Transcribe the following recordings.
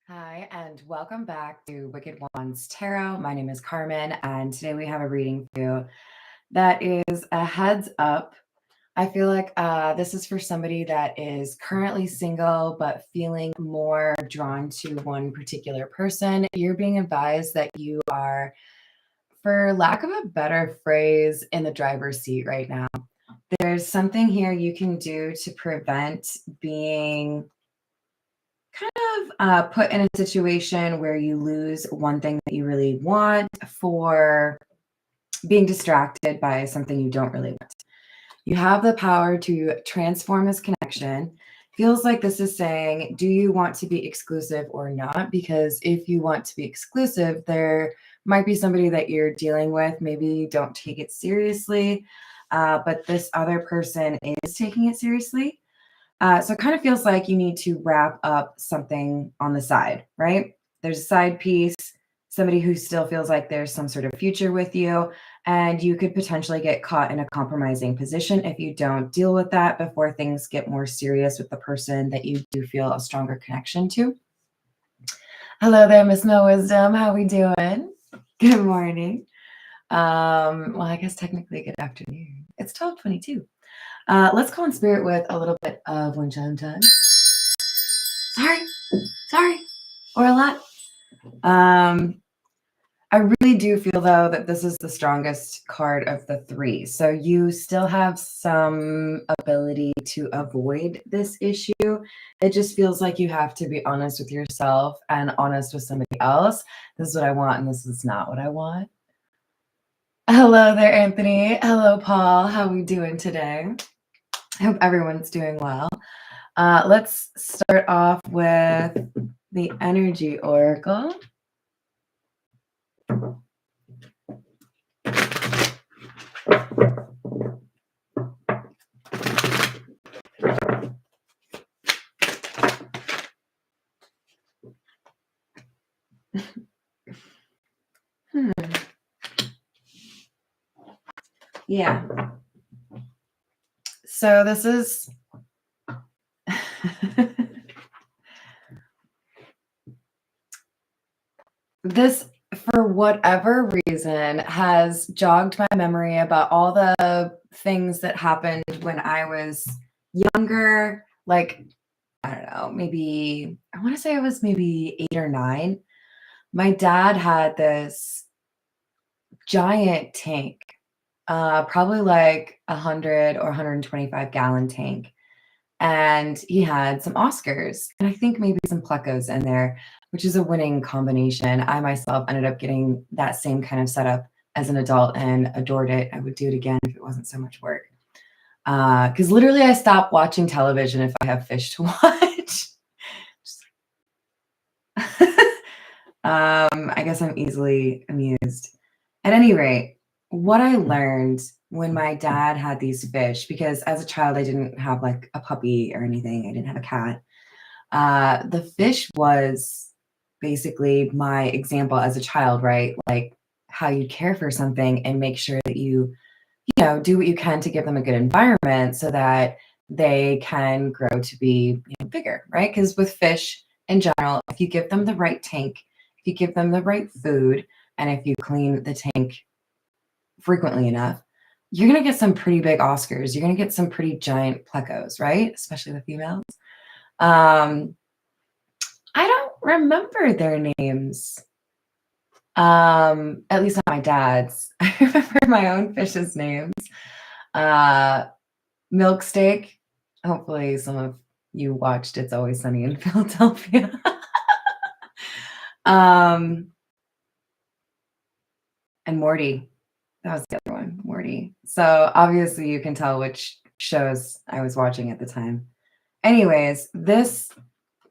Hi, and welcome back to Wicked Wands Tarot. My name is Carmen, and today we have a reading for you that is a heads up. I feel like this is for somebody that is currently single but feeling more drawn to one particular person. You're being advised that you are, for lack of a better phrase, in the driver's seat right now. There's something here you can do to prevent being put in a situation where you lose one thing that you really want for being distracted by something you don't really want. You have the power to transform this connection. Feels like this is saying, do you want to be exclusive or not? Because if you want to be exclusive, there might be somebody that you're dealing with. Maybe you don't take it seriously, but this other person is taking it seriously. So it kind of feels like you need to wrap up something on the side, right? There's a side piece, somebody who still feels like there's some sort of future with you, and you could potentially get caught in a compromising position if you don't deal with that before things get more serious with the person that you do feel a stronger connection to. Hello there, Miss No Wisdom. How we doing? Good morning. Well, I guess technically good afternoon. It's 12:22. Let's call in spirit with a little bit of wind chime time. Sorry, or a lot. I really do feel though that this is the strongest card of the three. So you still have some ability to avoid this issue. It just feels like you have to be honest with yourself and honest with somebody else. This is what I want and this is not what I want. Hello there, Anthony. Hello, Paul. How are we doing today? I hope everyone's doing well. Let's start off with the energy oracle. Yeah. So this is this, for whatever reason, has jogged my memory about all the things that happened when I was younger. Like, I don't know, maybe, I want to say I was maybe 8 or 9. My dad had this giant tank, probably like 100 or 125 gallon tank. And he had some Oscars and I think maybe some Plecos in there, which is a winning combination. I myself ended up getting that same kind of setup as an adult and adored it. I would do it again if it wasn't so much work. Because literally I stop watching television if I have fish to watch. I guess I'm easily amused. At any rate, what I learned when my dad had these fish, because as a child I didn't have like a puppy or anything, I didn't have a cat. The fish was basically my example as a child, right? Like how you care for something and make sure that do what you can to give them a good environment so that they can grow to be bigger, right? Because with fish in general, if you give them the right tank, if you give them the right food, and if you clean the tank frequently enough, you're going to get some pretty big Oscars. You're going to get some pretty giant plecos, right? Especially the females. I don't remember their names. At least not my dad's. I remember my own fish's names. Milk Steak. Hopefully some of you watched It's Always Sunny in Philadelphia. And Morty. That was the other one, Morty. So obviously you can tell which shows I was watching at the time. Anyways, this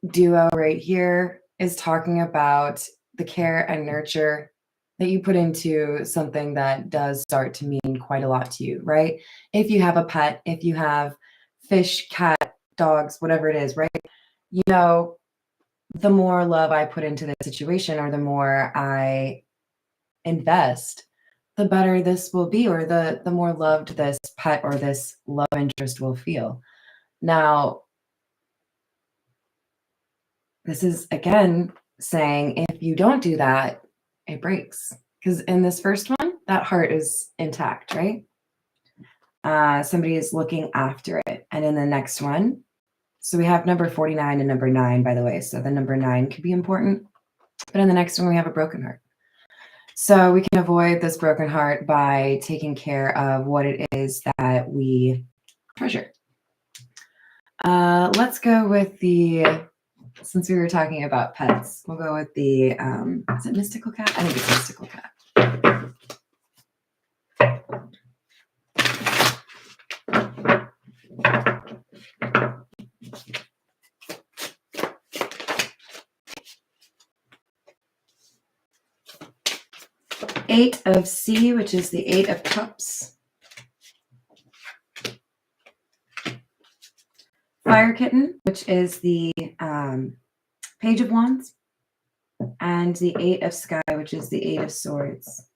duo right here is talking about the care and nurture that you put into something that does start to mean quite a lot to you, right? If you have a pet, if you have fish, cat, dogs, whatever it is, right? The more love I put into this situation or the more I invest, the better this will be, or the more loved this pet or this love interest will feel. Now, this is, again, saying if you don't do that, it breaks. Because in this first one, that heart is intact, right? Somebody is looking after it. And in the next one, so we have number 49 and number 9, by the way. So the number 9 could be important. But in the next one, we have a broken heart. So we can avoid this broken heart by taking care of what it is that we treasure. Let's go with since we were talking about pets, we'll go with the, is it mystical cat? I think it's mystical cat. Eight of C, which is the 8 of Cups. Fire Kitten, which is the Page of Wands. And the 8 of Sky, which is the 8 of Swords.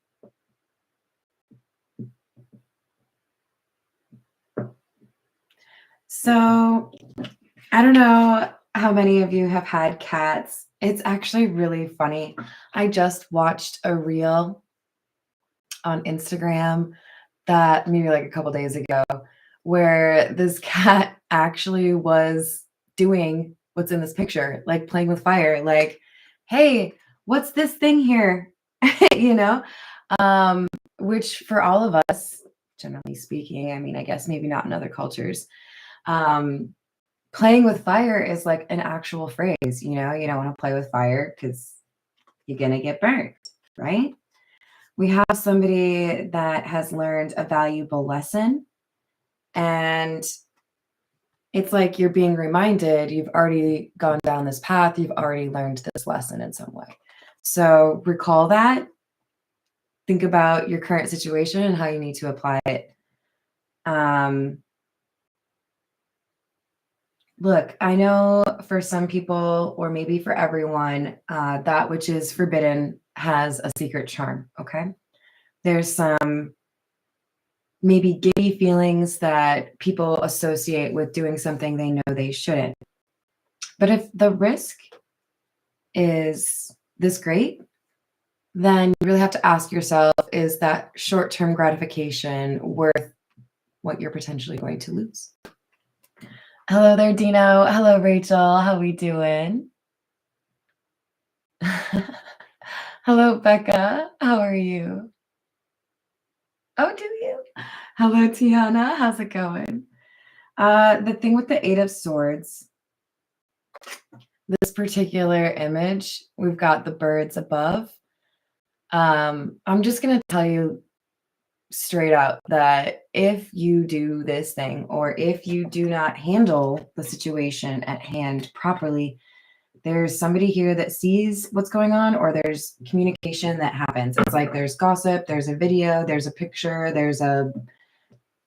So I don't know how many of you have had cats. It's actually really funny. I just watched a reel on Instagram that maybe like a couple days ago where this cat actually was doing what's in this picture, like playing with fire, like, hey, what's this thing here? You know, which for all of us, generally speaking, I mean, I guess maybe not in other cultures, playing with fire is like an actual phrase, you know, you don't want to play with fire because you're going to get burnt, right? We have somebody that has learned a valuable lesson, and it's like you're being reminded you've already gone down this path. You've already learned this lesson in some way. So recall that. Think about your current situation and how you need to apply it. Look, I know for some people, or maybe for everyone, that which is forbidden has a secret charm, okay? There's some maybe giddy feelings that people associate with doing something they know they shouldn't. But if the risk is this great, then you really have to ask yourself, is that short-term gratification worth what you're potentially going to lose? Hello there, Dino. Hello, Rachel. How we doing? Hello, Becca. How are you? Oh, do you? Hello, Tiana. How's it going? The thing with the 8 of Swords, this particular image, we've got the birds above. I'm just going to tell you straight out that if you do this thing, or if you do not handle the situation at hand properly, there's somebody here that sees what's going on, or there's communication that happens. It's like there's gossip, there's a video, there's a picture, there's a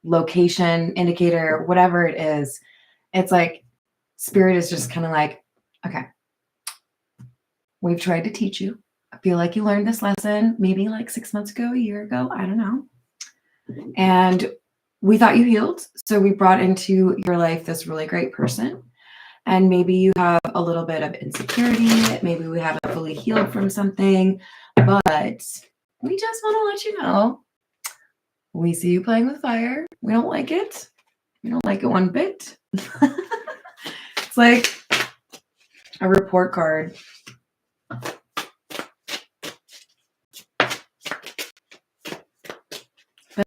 location indicator, whatever it is. It's like spirit is just kind of like, okay, we've tried to teach you. I feel like you learned this lesson maybe like 6 months ago, a year ago, I don't know. And we thought you healed. So we brought into your life this really great person. And maybe you have a little bit of insecurity. Maybe we haven't fully healed from something, but we just want to let you know, we see you playing with fire. We don't like it. We don't like it one bit. It's like a report card.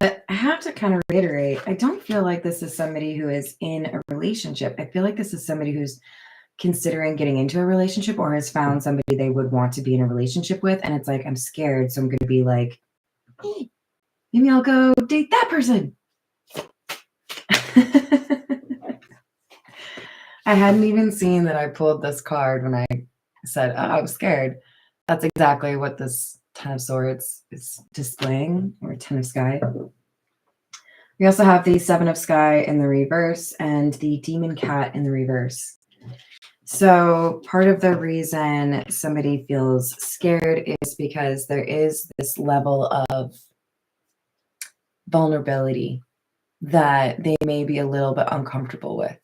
But I have to kind of reiterate, I don't feel like this is somebody who is in a relationship. I feel like this is somebody who's considering getting into a relationship, or has found somebody they would want to be in a relationship with. And it's like, I'm scared. So I'm going to be like, hey, maybe I'll go date that person. I hadn't even seen that I pulled this card when I said, oh, I was scared. That's exactly what this 10 of Swords is displaying, or 10 of Sky. We also have the 7 of Sky in the reverse and the Demon Cat in the reverse. So part of the reason somebody feels scared is because there is this level of vulnerability that they may be a little bit uncomfortable with.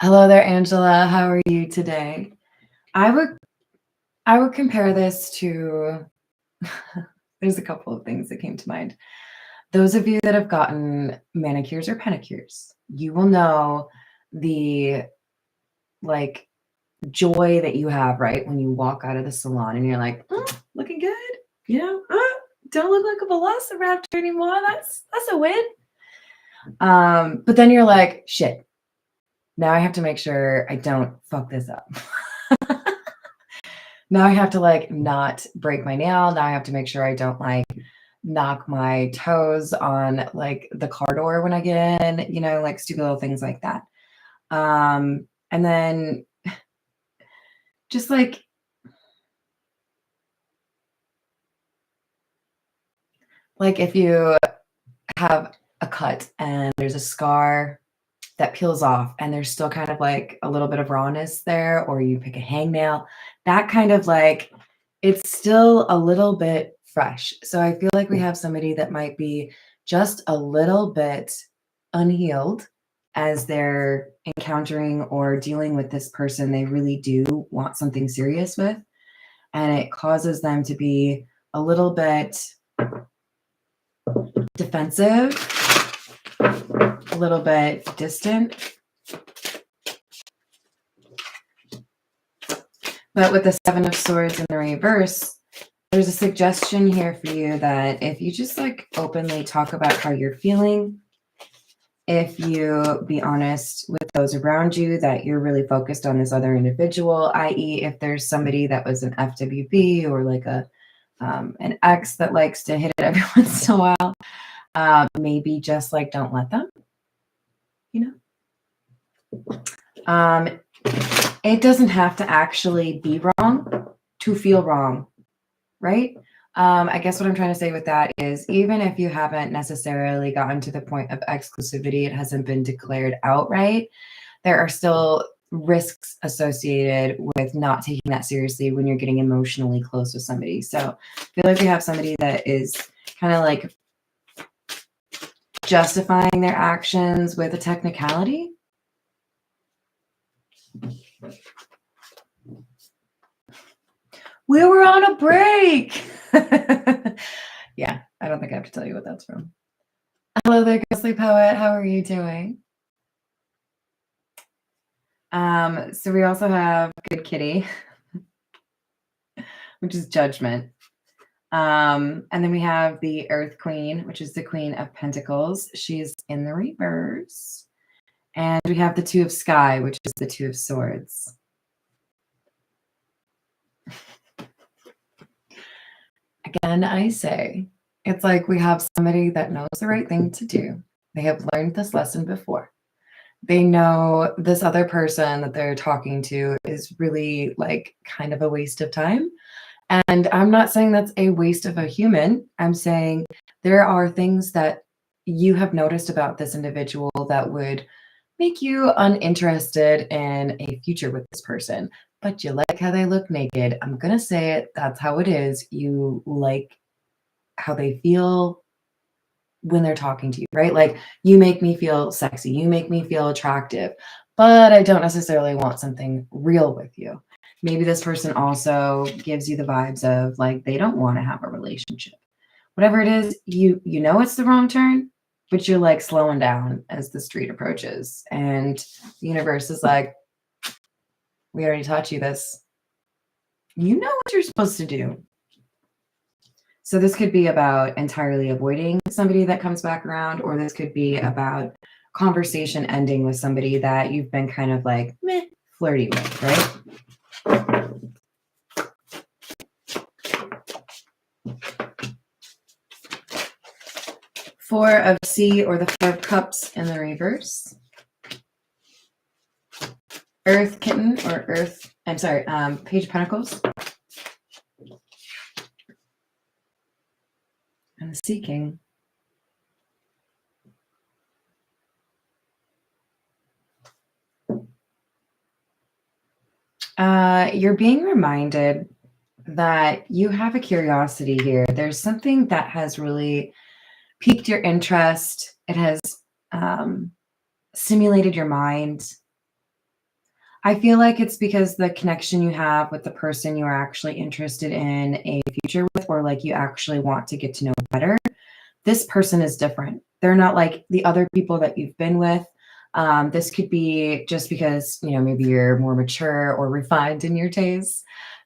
Hello there, Angela. How are you today? I would I would compare this to there's a couple of things that came to mind. Those of you that have gotten manicures or pedicures, you will know the like joy that you have, right? When you walk out of the salon and you're like, "Mm, looking good, you know, don't look like a velociraptor anymore. That's a win." But then you're like, shit, now I have to make sure I don't fuck this up. Now I have to like not break my nail. Now I have to make sure I don't like knock my toes on like the car door when I get in, you know, like stupid little things like that. And then just like if you have a cut and there's a scar that peels off and there's still kind of like a little bit of rawness there, or you pick a hangnail, that kind of like it's still a little bit fresh. So I feel like we have somebody that might be just a little bit unhealed as they're encountering or dealing with this person they really do want something serious with. And it causes them to be a little bit defensive, a little bit distant. But with the Seven of Swords in the reverse, there's a suggestion here for you that if you just like openly talk about how you're feeling, if you be honest with those around you that you're really focused on this other individual, i.e. if there's somebody that was an FWB or like an ex that likes to hit it every once in a while, maybe just like don't let them, you know? It doesn't have to actually be wrong to feel wrong, right? I guess what I'm trying to say with that is even if you haven't necessarily gotten to the point of exclusivity, it hasn't been declared outright, there are still risks associated with not taking that seriously when you're getting emotionally close with somebody. So I feel like we have somebody that is kind of like justifying their actions with a technicality. We were on a break. Yeah, I don't think I have to tell you what that's from. Hello there, Ghostly Poet. How are you doing? So we also have Good Kitty, which is Judgment. And then we have the Earth Queen, which is the Queen of Pentacles. She's in the reverse. And we have the Two of Sky, which is the Two of Swords. Again, I say, it's like we have somebody that knows the right thing to do. They have learned this lesson before. They know this other person that they're talking to is really like kind of a waste of time. And I'm not saying that's a waste of a human. I'm saying there are things that you have noticed about this individual that would make you uninterested in a future with this person. But you like how they look naked. I'm going to say it. That's how it is. You like how they feel when they're talking to you, right? Like you make me feel sexy. You make me feel attractive. But I don't necessarily want something real with you. Maybe this person also gives you the vibes of like they don't want to have a relationship. Whatever it is, you know it's the wrong turn, but you're like slowing down as the street approaches. And the universe is like, we already taught you this. You know what you're supposed to do. So this could be about entirely avoiding somebody that comes back around, or this could be about conversation ending with somebody that you've been kind of like meh, flirty with, right? Four of Sea or the Four of Cups in the reverse. Earth Kitten or Earth, I'm sorry, Page of Pentacles. And the Sea King. You're being reminded that you have a curiosity here. There's something that has really piqued your interest. It has stimulated your mind. I feel like it's because the connection you have with the person you are actually interested in a future with, or like you actually want to get to know better. This person is different. They're not like the other people that you've been with. This could be just because, you know, maybe you're more mature or refined in your tastes.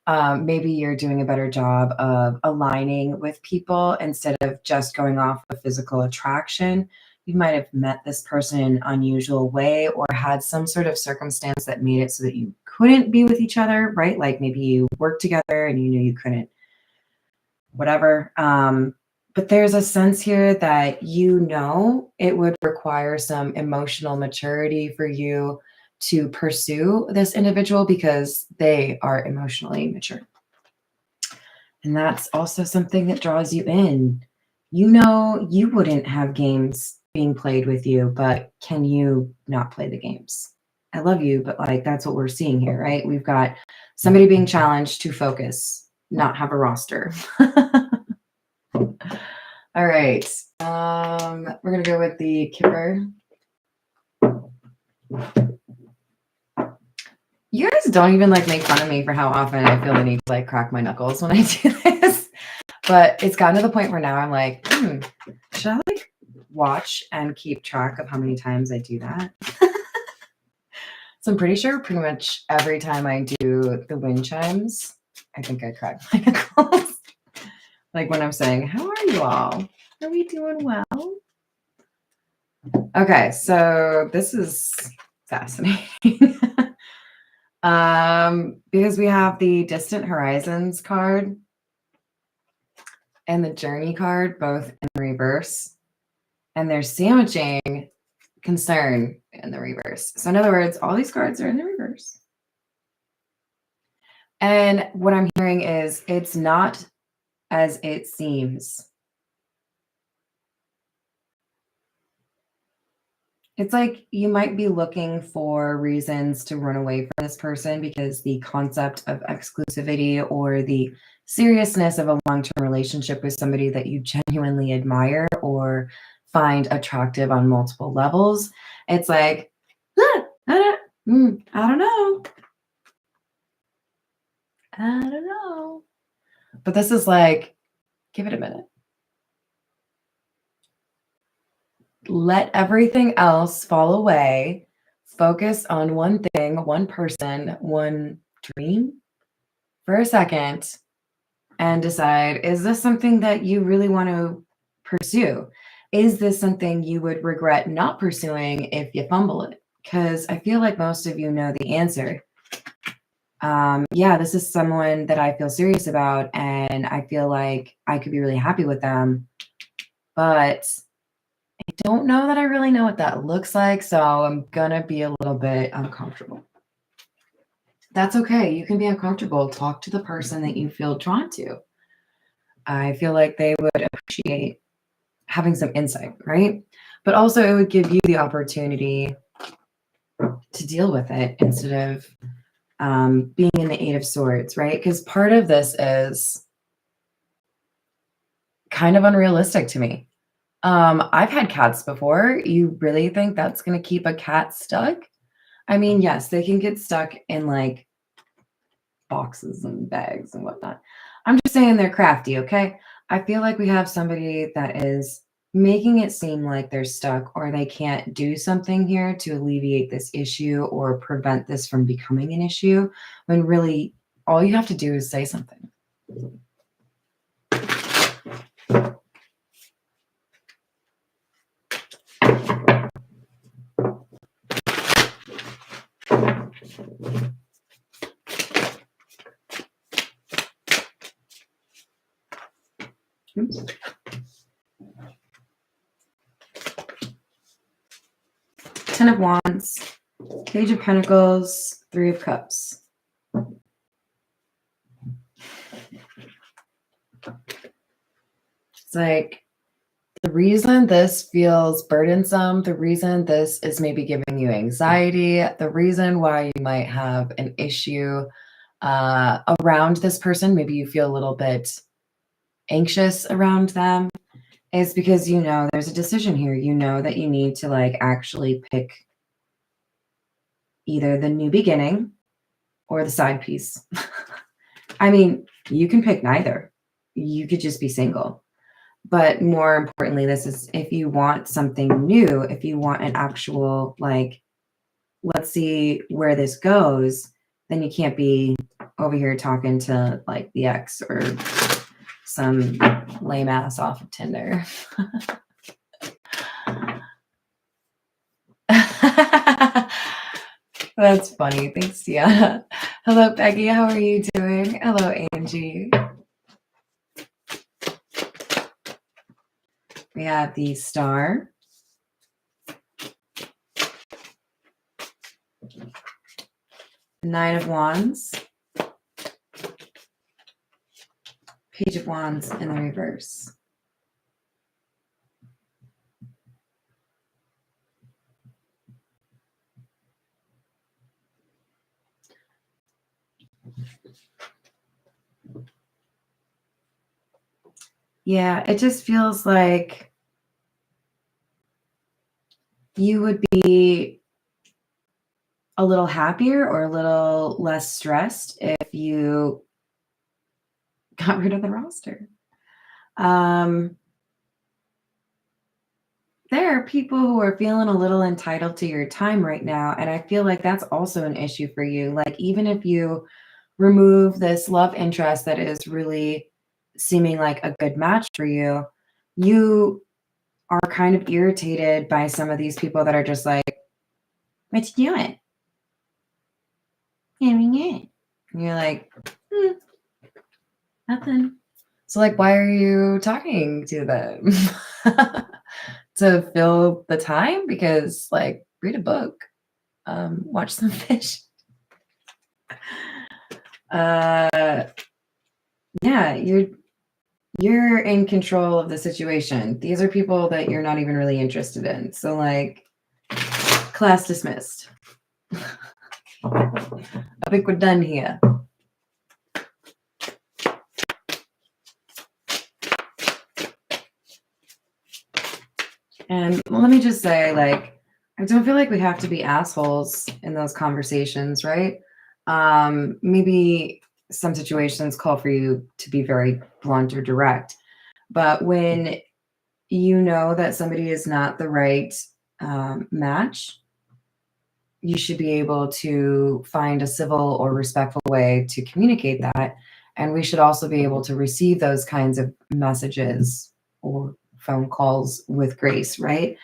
Maybe you're doing a better job of aligning with people instead of just going off of physical attraction. You might have met this person in an unusual way or had some sort of circumstance that made it so that you couldn't be with each other, right? Like maybe you worked together and you knew you couldn't, whatever. But there's a sense here that you know it would require some emotional maturity for you to pursue this individual because they are emotionally mature. And that's also something that draws you in. You know, you wouldn't have games being played with you, but can you not play the games? I love you, but like that's what we're seeing here, right? We've got somebody being challenged to focus, not have a roster. All right. We're gonna go with the Kipper. You guys don't even like make fun of me for how often I feel the need to like crack my knuckles when I do this. But it's gotten to the point where now I'm like, should I like watch and keep track of how many times I do that? So I'm pretty sure pretty much every time I do the wind chimes, I think I crack my knuckles. Like when I'm saying, how are you all? Are we doing well? Okay, so this is fascinating. Because we have the Distant Horizons card and the Journey card both in reverse, and they're sandwiching Concern in the reverse. So in other words, all these cards are in the reverse. And what I'm hearing is it's not as it seems. It's like you might be looking for reasons to run away from this person because the concept of exclusivity or the seriousness of a long-term relationship with somebody that you genuinely admire or find attractive on multiple levels, it's like, I don't know. I don't know. But this is like, give it a minute. Let everything else fall away. Focus on one thing, one person, one dream for a second and decide, is this something that you really want to pursue? Is this something you would regret not pursuing if you fumble it? Because I feel like most of you know the answer. Yeah, this is someone that I feel serious about and I feel like I could be really happy with them, but I don't know that I really know what that looks like, so I'm gonna be a little bit uncomfortable. That's okay. You can be uncomfortable. Talk to the person that you feel drawn to. I feel like they would appreciate having some insight, right? But also, it would give you the opportunity to deal with it instead of being in the Eight of Swords, right? Because part of this is kind of unrealistic to me. I've had cats before. You really think that's going to keep a cat stuck? I mean, yes, they can get stuck in like boxes and bags and whatnot. I'm just saying they're crafty, okay? I feel like we have somebody that is making it seem like they're stuck or they can't do something here to alleviate this issue or prevent this from becoming an issue, when really all you have to do is say something. Oops. Ten of Wands, Page of Pentacles, Three of Cups. It's like the reason this feels burdensome, the reason this is maybe giving you anxiety, the reason why you might have an issue around this person, maybe you feel a little bit anxious around them, is because you know there's a decision here. You know that you need to like actually pick either the new beginning or the side piece. I mean, you can pick neither. You could just be single. But more importantly, this is if you want something new, if you want an actual, like, let's see where this goes, then you can't be over here talking to like the ex or some lame ass off of Tinder. That's funny. Thanks, Tiana. Hello, Peggy. How are you doing? Hello, Angie. We have the Star. The Nine of Wands. Page of Wands in the reverse. Yeah, it just feels like you would be a little happier or a little less stressed if you got rid of the roster. There are people who are feeling a little entitled to your time right now, and I feel like that's also an issue for you. Like, even if you remove this love interest that is really seeming like a good match for you, you are kind of irritated by some of these people that are just like, what you doing? And you're like, nothing. So, like, why are you talking to them? To fill the time? Because, like, read a book, watch some fish. Yeah, you're in control of the situation. These are people that you're not even really interested in. So, like, class dismissed. I think we're done here. And let me just say, like, I don't feel like we have to be assholes in those conversations, right? Maybe some situations call for you to be very blunt or direct. But when you know that somebody is not the right match, you should be able to find a civil or respectful way to communicate that. And we should also be able to receive those kinds of messages or phone calls with grace, right?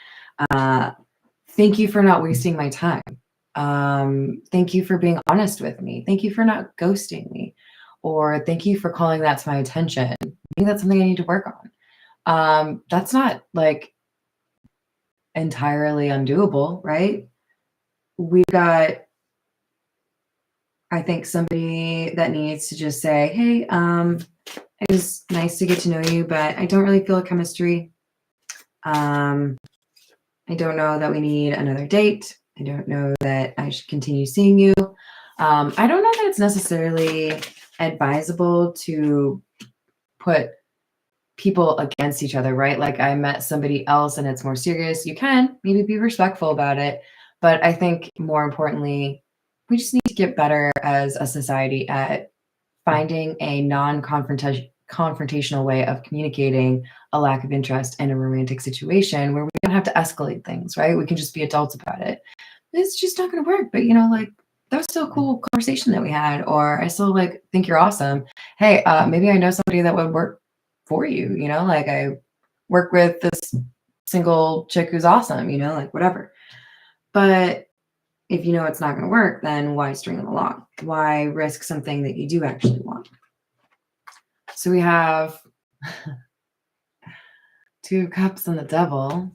Thank you for not wasting my time. Thank you for being honest with me. Thank you for not ghosting me. Or thank you for calling that to my attention. Maybe that's something I need to work on. That's not like entirely undoable, right? We've got, I think, somebody that needs to just say, hey, it was nice to get to know you, but I don't really feel a chemistry. I don't know that we need another date. I don't know that I should continue seeing you. I don't know that it's necessarily advisable to put people against each other, right? Like, I met somebody else and it's more serious. You can maybe be respectful about it. But I think more importantly, we just need to get better as a society at finding a non-confrontational way of communicating a lack of interest in a romantic situation where we don't have to escalate things, right? We can just be adults about it. It's just not going to work. But, you know, like, that was still a cool conversation that we had, or I still like think you're awesome. Hey, maybe I know somebody that would work for you, you know, like I work with this single chick who's awesome, you know, like whatever. But if you know it's not going to work, then why string them along? Why risk something that you do actually want? So we have 2 cups and the devil.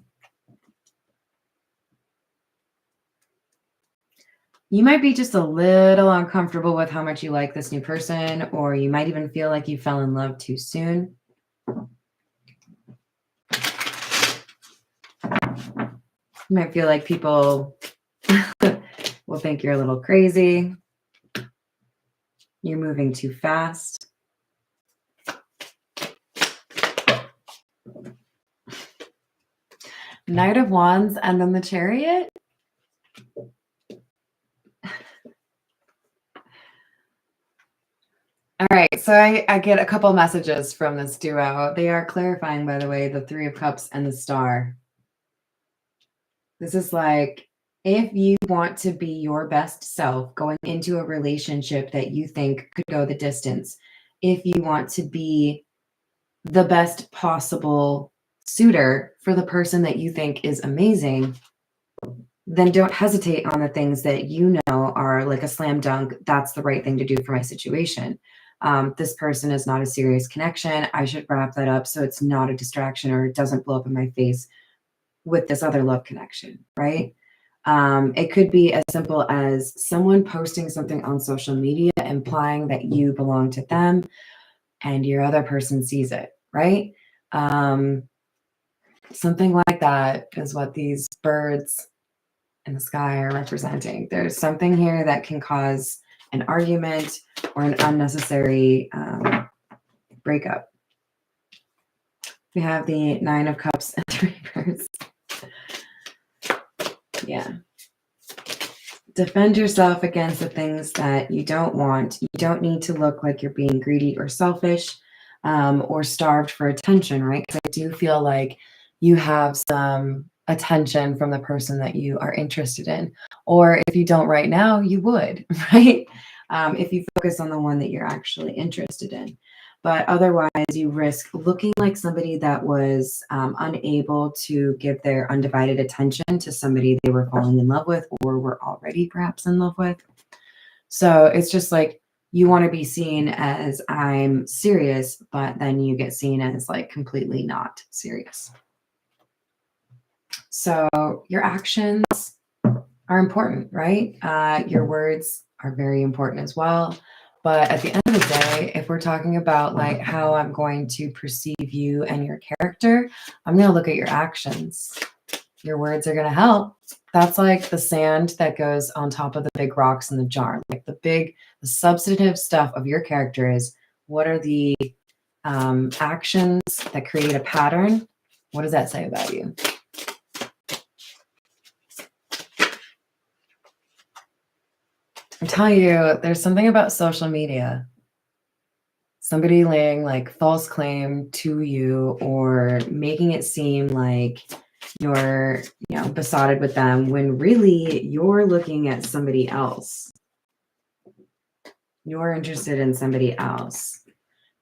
You might be just a little uncomfortable with how much you like this new person, or you might even feel like you fell in love too soon. You might feel like people will think you're a little crazy. You're moving too fast. Knight of Wands and then the Chariot. All right, so I get a couple messages from this duo. They are clarifying, by the way, the Three of Cups and the Star. This is like, if you want to be your best self going into a relationship that you think could go the distance, if you want to be the best possible suitor for the person that you think is amazing, then don't hesitate on the things that you know are like a slam dunk. That's the right thing to do for my situation. This person is not a serious connection. I should wrap that up so it's not a distraction or it doesn't blow up in my face with this other love connection, right? It could be as simple as someone posting something on social media implying that you belong to them and your other person sees it, right? Something like that is what these birds in the sky are representing. There's something here that can cause an argument or an unnecessary breakup. We have the Nine of Cups and the reverse. Yeah. Defend yourself against the things that you don't want. You don't need to look like you're being greedy or selfish or starved for attention, right? Because I do feel like you have some attention from the person that you are interested in. Or if you don't right now, you would, right? If you focus on the one that you're actually interested in. But otherwise, you risk looking like somebody that was unable to give their undivided attention to somebody they were falling in love with or were already perhaps in love with. So it's just like you want to be seen as I'm serious, but then you get seen as like completely not serious. So your actions are important, right? Your words are very important as well. But at the end of the day, if we're talking about like how I'm going to perceive you and your character, I'm going to look at your actions. Your words are going to help. That's like the sand that goes on top of the big rocks in the jar. Like the substantive stuff of your character is what are the actions that create a pattern? What does that say about you? I'm telling you, there's something about social media. Somebody laying like false claim to you or making it seem like you're, besotted with them when really you're looking at somebody else. You're interested in somebody else.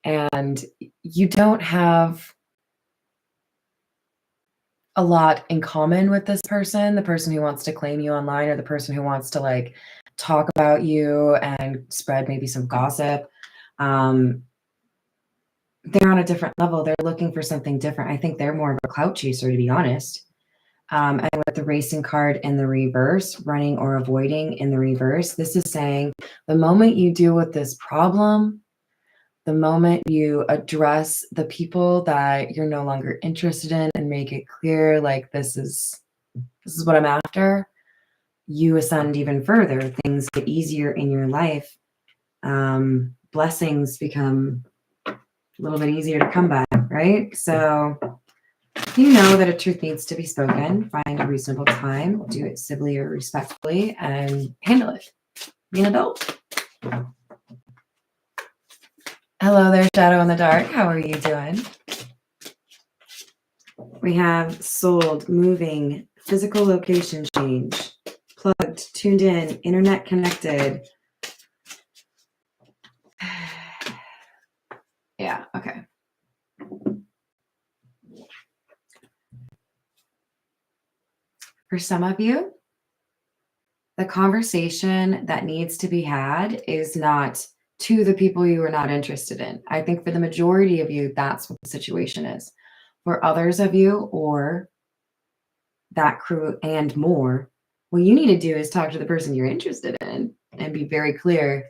And you don't have a lot in common with this person, the person who wants to claim you online or the person who wants to like talk about you and spread maybe some gossip. They're on a different level. They're looking for something different. I think they're more of a clout chaser, to be honest. And with the racing card in the reverse, running or avoiding in the reverse, this is saying the moment you deal with this problem, the moment you address the people that you're no longer interested in and make it clear, like this is what I'm after, you ascend even further. Things get easier in your life. Blessings become a little bit easier to come by, right? So you know that a truth needs to be spoken. Find a reasonable time, do it civilly or respectfully, and handle it. Be an adult. Hello there, Shadow in the Dark. How are you doing? We have sold, moving, physical location change, plugged, tuned in, internet connected. Yeah, okay. For some of you, the conversation that needs to be had is not to the people you are not interested in. I think for the majority of you, that's what the situation is. For others of you or that crew and more, what you need to do is talk to the person you're interested in and be very clear.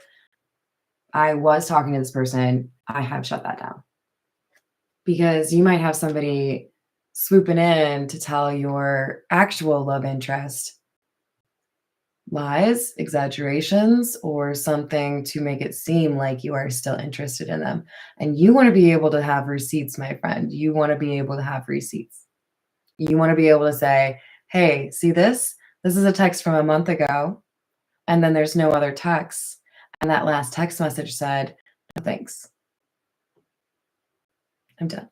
I was talking to this person. I have shut that down. Because you might have somebody swooping in to tell your actual love interest lies, exaggerations, or something to make it seem like you are still interested in them. And you want to be able to have receipts, my friend. You want to be able to have receipts. You want to be able to say, hey, see this? This is a text from a month ago. And then there's no other text. And that last text message said, Thanks. I'm done.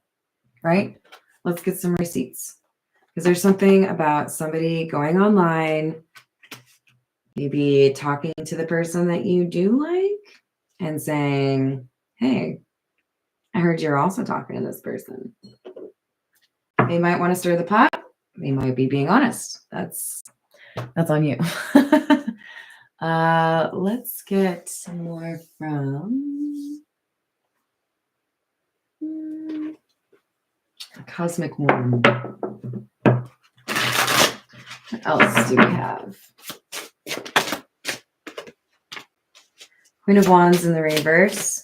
Right? Let's get some receipts. Because there's something about somebody going online, maybe talking to the person that you do like and saying, hey, I heard you're also talking to this person. They might want to stir the pot. They might be being honest. That's on you. Let's get some more from Cosmic One. What else do we have? Queen of Wands in the reverse.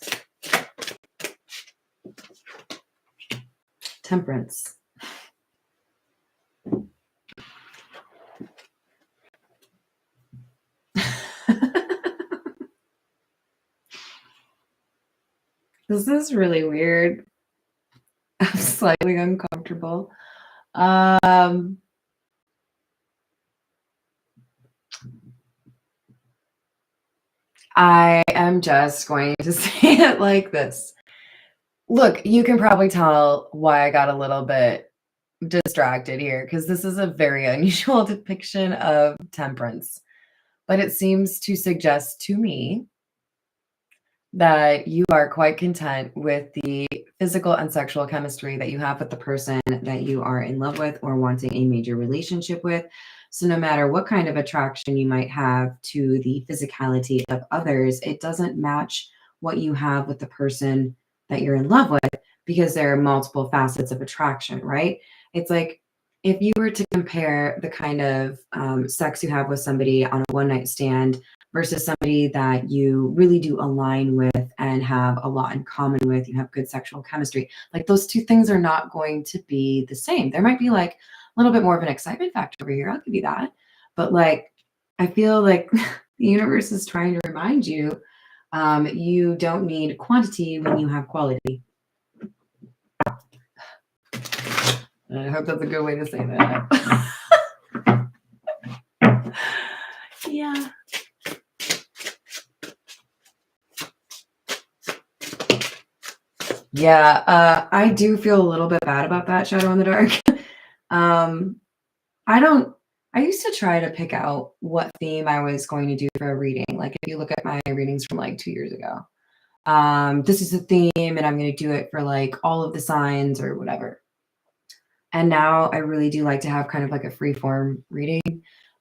Temperance. This is really weird. I'm slightly uncomfortable. I am just going to say it like this. Look, you can probably tell why I got a little bit distracted here, because this is a very unusual depiction of temperance. But it seems to suggest to me that you are quite content with the physical and sexual chemistry that you have with the person that you are in love with or wanting a major relationship with. So no matter what kind of attraction you might have to the physicality of others, it doesn't match what you have with the person that you're in love with, because there are multiple facets of attraction, right? It's like if you were to compare the kind of sex you have with somebody on a one-night stand versus somebody that you really do align with and have a lot in common with, you have good sexual chemistry, like those two things are not going to be the same. There might be like a little bit more of an excitement factor over here. I'll give you that. But like, I feel like the universe is trying to remind you, you don't need quantity when you have quality. I hope that's a good way to say that. Yeah. Yeah, I do feel a little bit bad about that, Shadow in the Dark. I used to try to pick out what theme I was going to do for a reading. Like if you look at my readings from like 2 years ago, this is the theme and I'm going to do it for like all of the signs or whatever. And now I really do like to have kind of like a free form reading,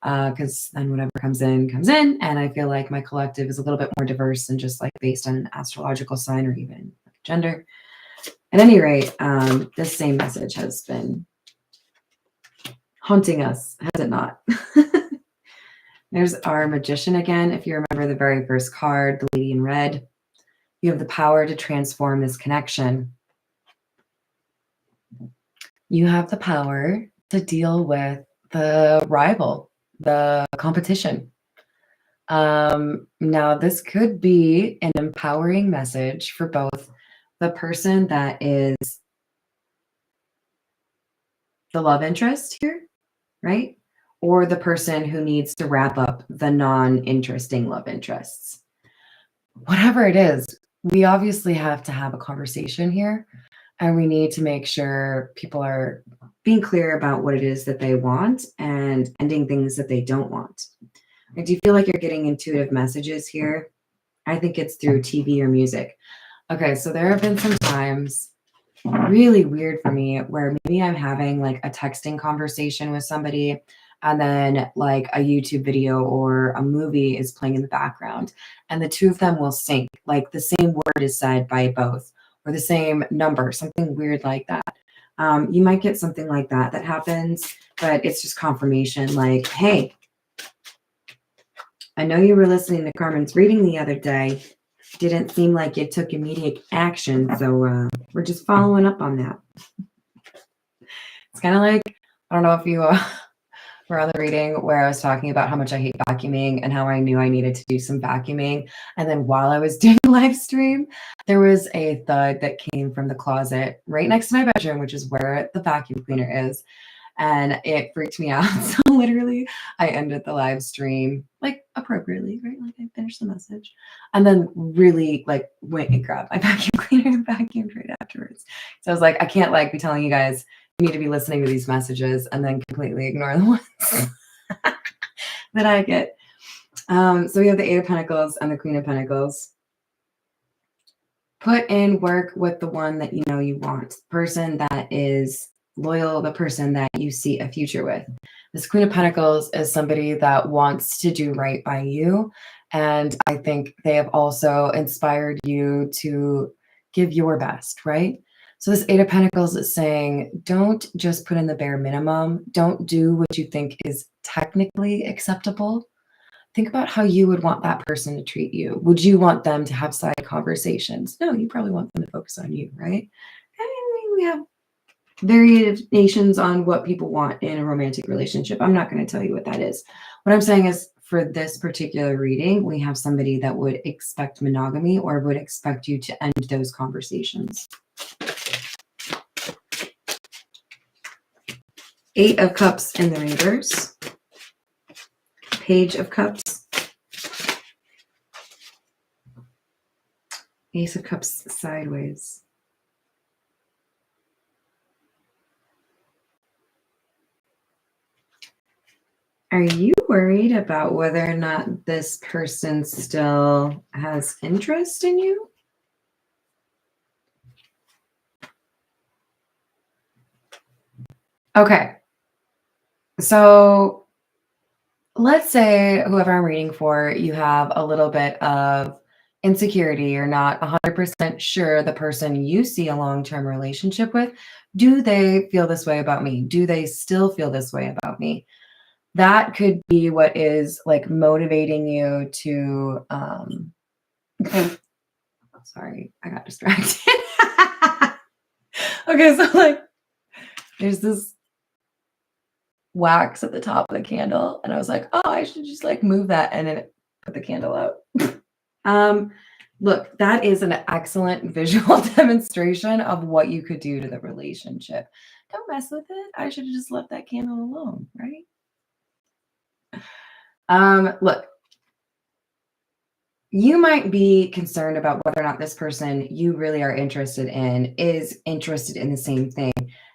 because then whatever comes in, and I feel like my collective is a little bit more diverse than just like based on an astrological sign or even like gender. At any rate, this same message has been haunting us, has it not? There's our Magician again. If you remember the very first card, the lady in red, you have the power to transform this connection. You have the power to deal with the rival, the competition. Now, this could be an empowering message for both the person that is the love interest here, right? Or the person who needs to wrap up the non-interesting love interests. Whatever it is, we obviously have to have a conversation here, and we need to make sure people are being clear about what it is that they want and ending things that they don't want. I do feel like you're getting intuitive messages here. I think it's through TV or music. Okay, so there have been some times, really weird for me, where maybe I'm having like a texting conversation with somebody, and then like a YouTube video or a movie is playing in the background, and the two of them will sync. Like the same word is said by both, or the same number, something weird like that. You might get something like that happens, but it's just confirmation like, hey, I know you were listening to Carmen's reading the other day. Didn't seem like you took immediate action, so we're just following up on that. It's kind of like, I don't know if you were on the reading where I was talking about how much I hate vacuuming and how I knew I needed to do some vacuuming. And then while I was doing a live stream, there was a thud that came from the closet right next to my bedroom, which is where the vacuum cleaner is. and it freaked me out. So literally I ended the live stream like appropriately, right? Like I finished the message and then really like went and grabbed my vacuum cleaner and vacuumed right afterwards. So I was like, I can't like be telling you guys you need to be listening to these messages and then completely ignore the ones that I get. So we have the Eight of Pentacles and the Queen of Pentacles. Put in work with the one that you know you want, the person that is loyal, the person that you see a future with. This Queen of Pentacles is somebody that wants to do right by you. And I think they have also inspired you to give your best, right? So this Eight of Pentacles is saying, don't just put in the bare minimum. Don't do what you think is technically acceptable. Think about how you would want that person to treat you. Would you want them to have side conversations? No, you probably want them to focus on you, right? And we have variations on what people want in a romantic relationship. I'm not going to tell you what that is. What I'm saying is for this particular reading, we have somebody that would expect monogamy or would expect you to end those conversations. Eight of Cups in the reverse. Page of Cups. Ace of Cups sideways. Are you worried about whether or not this person still has interest in you? Okay. So let's say whoever I'm reading for, you have a little bit of insecurity. You're not 100% sure the person you see a long-term relationship with, do they feel this way about me? Do they still feel this way about me? That could be what is like motivating you to, sorry, I got distracted. Okay, so like there's this wax at the top of the candle and I was like, oh, I should just like move that and then put the candle out. Look, that is an excellent visual demonstration of what you could do to the relationship. Don't mess with it. I should have just left that candle alone, right? Look, you might be concerned about whether or not this person you really are interested in is interested in the same thing.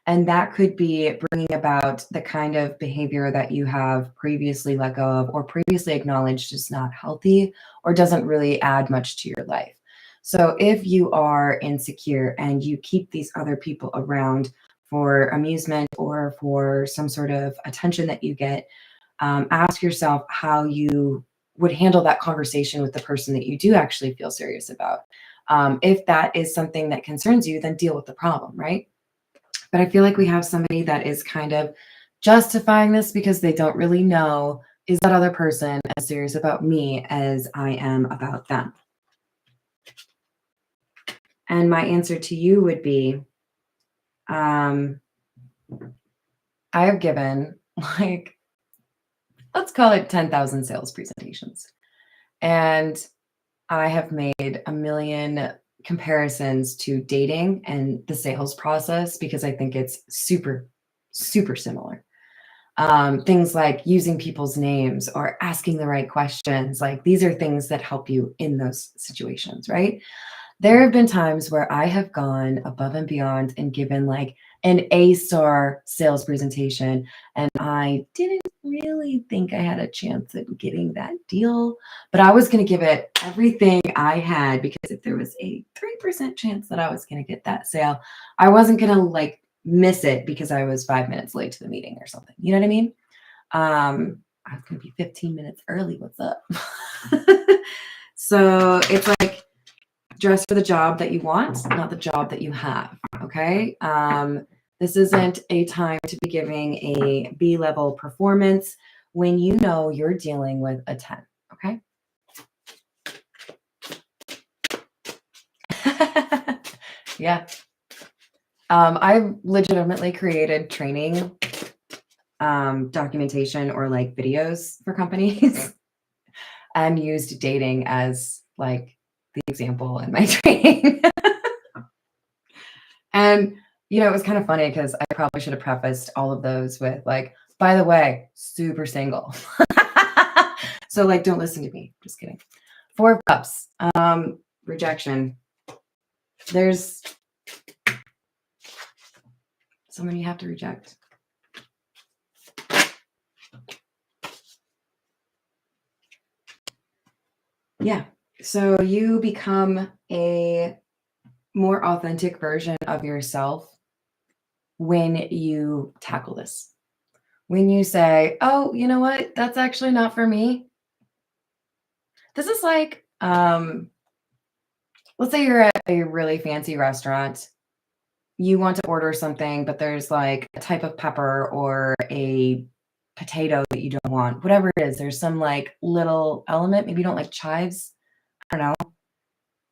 And that could be bringing about the kind of behavior that you have previously let go of or previously acknowledged is not healthy or doesn't really add much to your life. So if you are insecure and you keep these other people around for amusement or for some sort of attention that you get, ask yourself how you would handle that conversation with the person that you do actually feel serious about. If that is something that concerns you, then deal with the problem, right? But I feel like we have somebody that is kind of justifying this because they don't really know, is that other person as serious about me as I am about them? And my answer to you would be, I have given like, let's call it 10,000 sales presentations. And I have made a million comparisons to dating and the sales process because I think it's super, super similar. Things like using people's names or asking the right questions. Like these are things that help you in those situations, right? There have been times where I have gone above and beyond and given like an A-star sales presentation, and I didn't really think I had a chance at getting that deal, but I was going to give it everything I had because if there was a 3% chance that I was going to get that sale, I wasn't going to like miss it because I was 5 minutes late to the meeting or something. You know what I mean? I was going to be 15 minutes early. What's up? So it's like, dress for the job that you want, not the job that you have, okay? This isn't a time to be giving a B-level performance when you know you're dealing with a 10, okay? Yeah. I've legitimately created training documentation or like videos for companies and used dating as like the example in my training. And It was kind of funny because I probably should have prefaced all of those with like, by the way, super single. So like, don't listen to me. Just kidding. Four of Cups, rejection. There's someone you have to reject. Yeah. So you become a more authentic version of yourself when you tackle this. When you say, oh, you know what? That's actually not for me. This is like, let's say you're at a really fancy restaurant. You want to order something, but there's like a type of pepper or a potato that you don't want. Whatever it is, there's some like little element. Maybe you don't like chives. I don't know.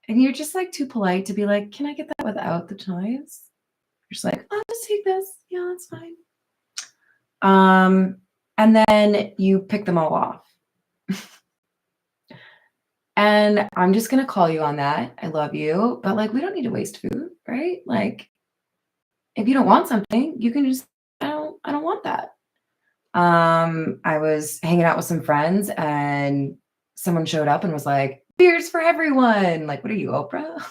And you're just like too polite to be like, can I get that without the chives? You're just like, I'll just take this. Yeah, that's fine. And then you pick them all off. And I'm just gonna call you on that. I love you, but like we don't need to waste food, right? Like if you don't want something, you can just I don't want that. I was hanging out with some friends and someone showed up and was like, beers for everyone. Like, what are you, Oprah?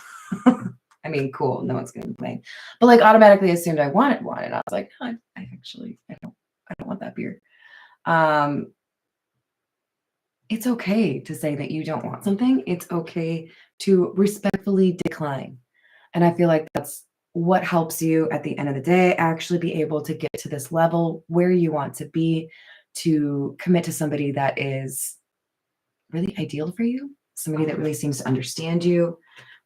I mean, cool, no one's gonna complain. But like automatically assumed I wanted one. And I was like, no, I actually I don't want that beer. It's okay to say that you don't want something. It's okay to respectfully decline. And I feel like that's what helps you at the end of the day actually be able to get to this level where you want to be, to commit to somebody that is really ideal for you, somebody that really seems to understand you,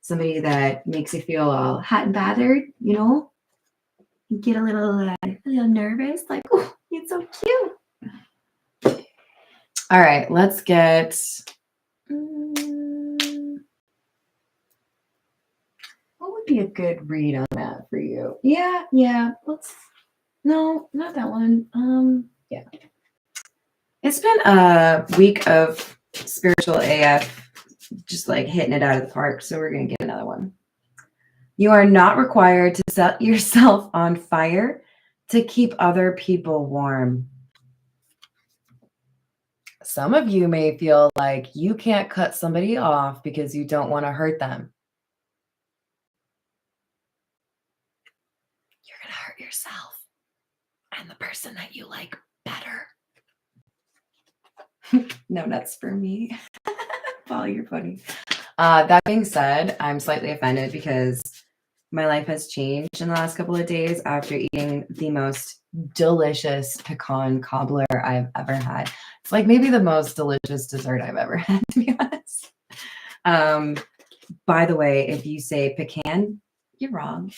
somebody that makes you feel all hot and bothered, you get a little nervous, like, oh, it's so cute. All right, let's get. What would be a good read on that for you? Yeah. No, not that one. Yeah. It's been a week of spiritual AF, just like hitting it out of the park. So we're gonna get another one. You are not required to set yourself on fire to keep other people warm. Some of you may feel like you can't cut somebody off because you don't want to hurt them. You're going to hurt yourself and the person that you like better. No nuts for me. Paul, you're funny. That being said, I'm slightly offended because my life has changed in the last couple of days after eating the most delicious pecan cobbler I've ever had. It's like maybe the most delicious dessert I've ever had, to be honest. By the way, if you say pecan, you're wrong.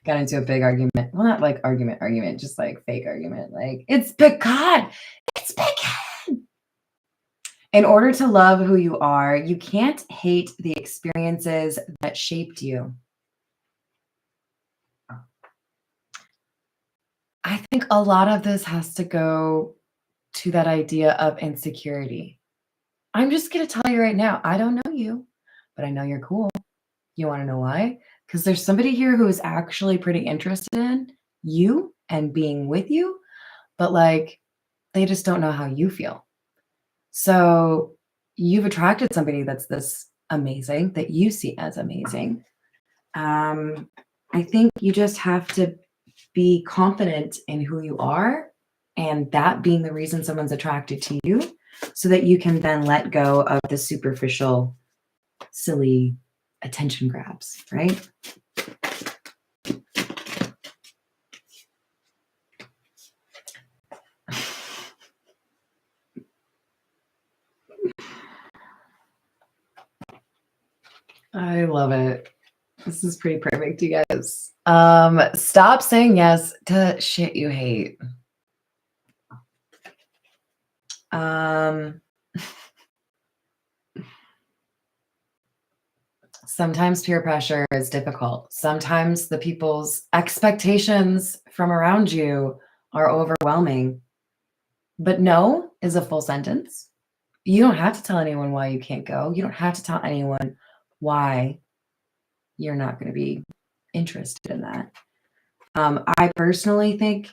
Got into a big argument. Well, not like argument, just like fake argument. Like, it's pecan. It's pecan. In order to love who you are, you can't hate the experiences that shaped you. I think a lot of this has to go to that idea of insecurity. I'm just going to tell you right now, I don't know you, but I know you're cool. You want to know why? Because there's somebody here who is actually pretty interested in you and being with you, but like they just don't know how you feel. So you've attracted somebody that's this amazing, that you see as amazing. I think you just have to be confident in who you are, and that being the reason someone's attracted to you, so that you can then let go of the superficial, silly attention grabs, right? I love it. This is pretty perfect, you guys. Stop saying yes to shit you hate. Sometimes peer pressure is difficult. Sometimes the people's expectations from around you are overwhelming. But no is a full sentence. You don't have to tell anyone why you can't go. You don't have to tell anyone why you're not going to be interested in that. I personally think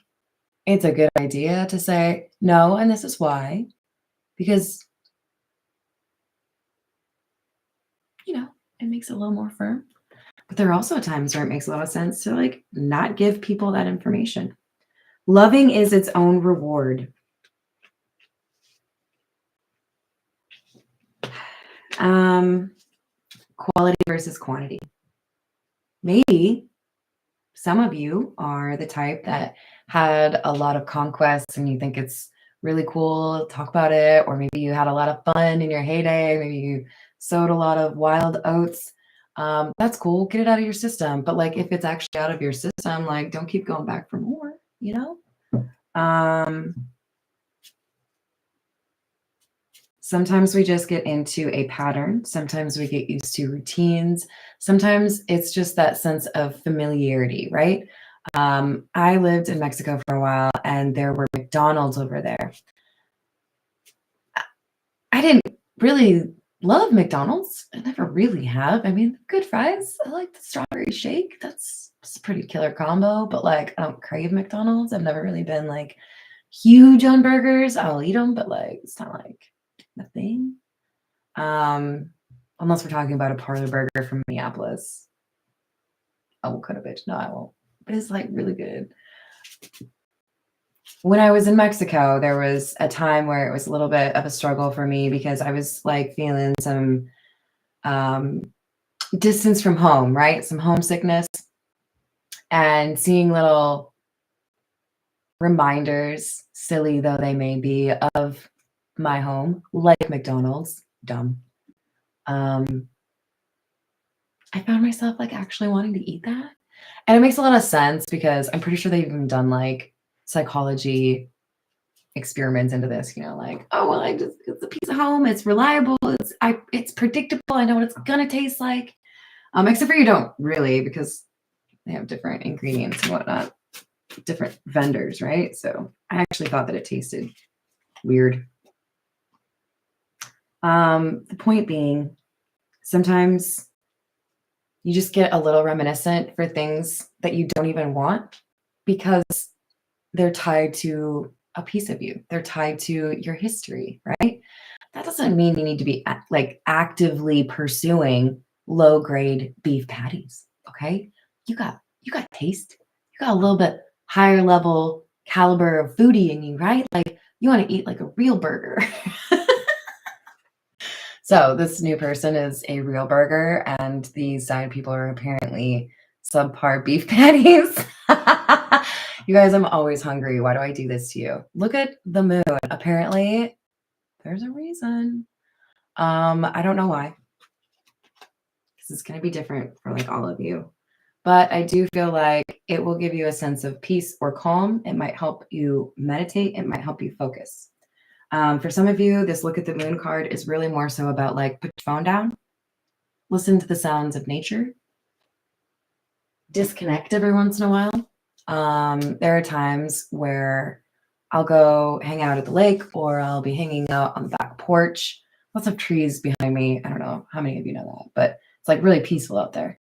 it's a good idea to say no, and this is why, because, you know, it makes it a little more firm. But there are also times where it makes a lot of sense to like not give people that information. Loving is its own reward. Quality versus quantity. Maybe some of you are the type that had a lot of conquests and you think it's really cool to talk about it, or maybe you had a lot of fun in your heyday, maybe you sowed a lot of wild oats. That's cool. Get it out of your system. But like if it's actually out of your system, like don't keep going back for more, you know? Sometimes we just get into a pattern. Sometimes we get used to routines. Sometimes it's just that sense of familiarity, right? I lived in Mexico for a while and there were McDonald's over there. I didn't really love McDonald's. I never really have. I mean, good fries. I like the strawberry shake. That's a pretty killer combo, but like I don't crave McDonald's. I've never really been like huge on burgers. I'll eat them, but like it's not like a thing. Unless we're talking about a parlor burger from Minneapolis. I will cut a bitch. No, I won't. But it's like really good. When I was in Mexico, there was a time where it was a little bit of a struggle for me because I was like feeling some distance from home, right? Some homesickness, and seeing little reminders, silly though they may be, of my home, like McDonald's. Dumb. I found myself like actually wanting to eat that. And it makes a lot of sense because I'm pretty sure they've even done like psychology experiments into this, you know, like, oh, well, it's a piece of home, it's reliable, it's predictable, I know what it's gonna taste like. Except for you don't really, because they have different ingredients and whatnot, different vendors, right? So I actually thought that it tasted weird. The point being, sometimes you just get a little reminiscent for things that you don't even want because they're tied to a piece of you. They're tied to your history, right? That doesn't mean you need to be like actively pursuing low grade beef patties. Okay. You got taste. You got a little bit higher level caliber of foodie in you, right? Like you want to eat like a real burger. So this new person is a real burger, and these side people are apparently subpar beef patties. You guys, I'm always hungry. Why do I do this to you? Look at the moon. Apparently, there's a reason. I don't know why. This is going to be different for like all of you. But I do feel like it will give you a sense of peace or calm. It might help you meditate. It might help you focus. For some of you, this look at the moon card is really more so about like put your phone down, listen to the sounds of nature, disconnect every once in a while. There are times where I'll go hang out at the lake or I'll be hanging out on the back porch. Lots of trees behind me. I don't know how many of you know that, but it's like really peaceful out there.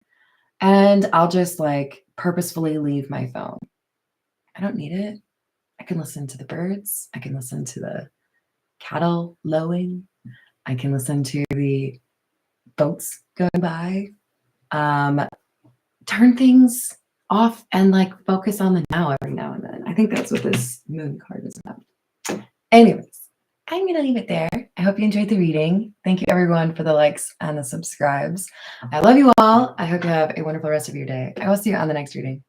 And I'll just like purposefully leave my phone. I don't need it. I can listen to the birds. I can listen to the cattle lowing. I can listen to the boats going by. Turn things off and like focus on the now every now and then. I think that's what this moon card is about. Anyways, I'm going to leave it there. I hope you enjoyed the reading. Thank you everyone for the likes and the subscribes. I love you all. I hope you have a wonderful rest of your day. I will see you on the next reading.